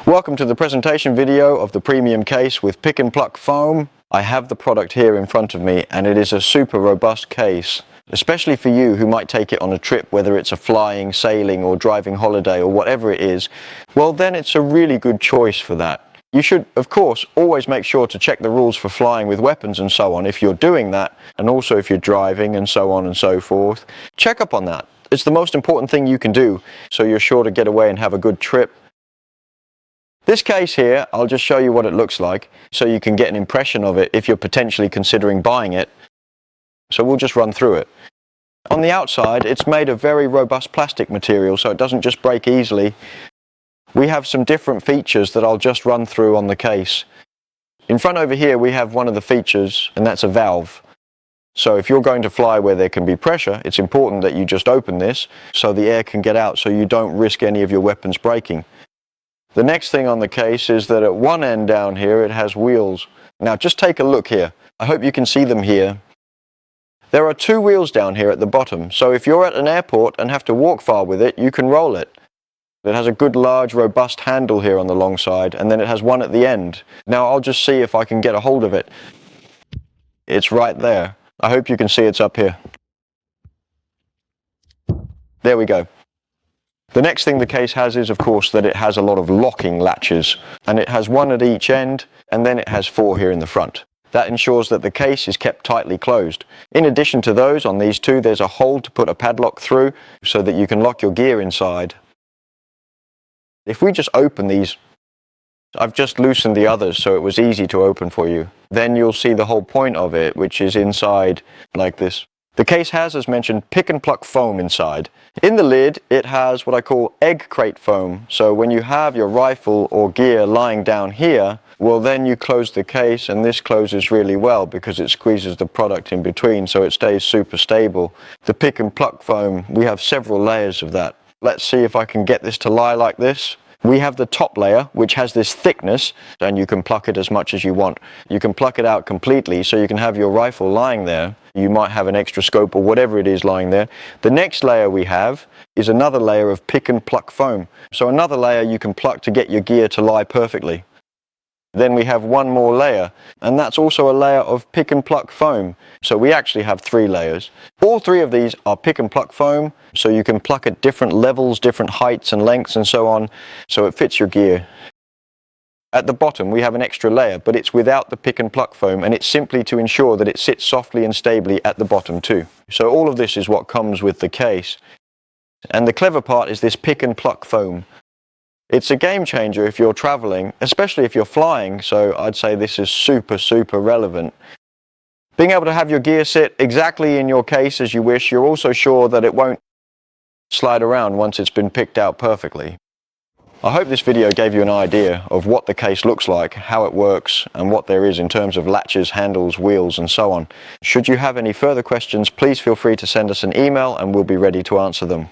Welcome to the presentation video of the premium case with pick and pluck foam. I have the product here in front of me and it is a super robust case, especially for you who might take it on a trip, whether it's a flying, sailing or driving holiday or whatever it is. Well, then it's a really good choice for that. You should, of course, always make sure to check the rules for flying with weapons and so on if you're doing that, and also if you're driving and so on and so forth. Check up on that. It's the most important thing you can do, so you're sure to get away and have a good trip. This case here, I'll just show you what it looks like so you can get an impression of it if you're potentially considering buying it. So we'll just run through it. On the outside, it's made of very robust plastic material, so it doesn't just break easily. We have some different features that I'll just run through on the case. In front over here we have one of the features, and that's a valve. So if you're going to fly where there can be pressure, it's important that you just open this so the air can get out so you don't risk any of your weapons breaking. The next thing on the case is that at one end down here it has wheels. Now just take a look here. I hope you can see them here. There are two wheels down here at the bottom, so if you're at an airport and have to walk far with it, you can roll it. It has a good large robust handle here on the long side, and then it has one at the end. Now I'll just see if I can get a hold of it. It's right there. I hope you can see it's up here. There we go. The next thing the case has is, of course, that it has a lot of locking latches, and it has one at each end, and then it has four here in the front. That ensures that the case is kept tightly closed. In addition to those, on these two, there's a hole to put a padlock through so that you can lock your gear inside. If we just open these, I've just loosened the others so it was easy to open for you. Then you'll see the whole point of it, which is inside like this. The case has, as mentioned, pick and pluck foam inside. In the lid, it has what I call egg crate foam. So when you have your rifle or gear lying down here, well then you close the case, and this closes really well because it squeezes the product in between so it stays super stable. The pick and pluck foam, we have several layers of that. Let's see if I can get this to lie like this. We have the top layer, which has this thickness, and you can pluck it as much as you want. You can pluck it out completely so you can have your rifle lying there. You might have an extra scope or whatever it is lying there. The next layer we have is another layer of pick and pluck foam. So another layer you can pluck to get your gear to lie perfectly. Then we have one more layer, and that's also a layer of pick and pluck foam. So we actually have three layers. All three of these are pick and pluck foam, so you can pluck at different levels, different heights and lengths and so on, so it fits your gear. At the bottom we have an extra layer, but it's without the pick and pluck foam, and it's simply to ensure that it sits softly and stably at the bottom too. So all of this is what comes with the case. And the clever part is this pick and pluck foam. It's a game changer if you're traveling, especially if you're flying, so I'd say this is super relevant. Being able to have your gear sit exactly in your case as you wish, you're also sure that it won't slide around once it's been picked out perfectly. I hope this video gave you an idea of what the case looks like, how it works, and what there is in terms of latches, handles, wheels, and so on. Should you have any further questions, please feel free to send us an email and we'll be ready to answer them.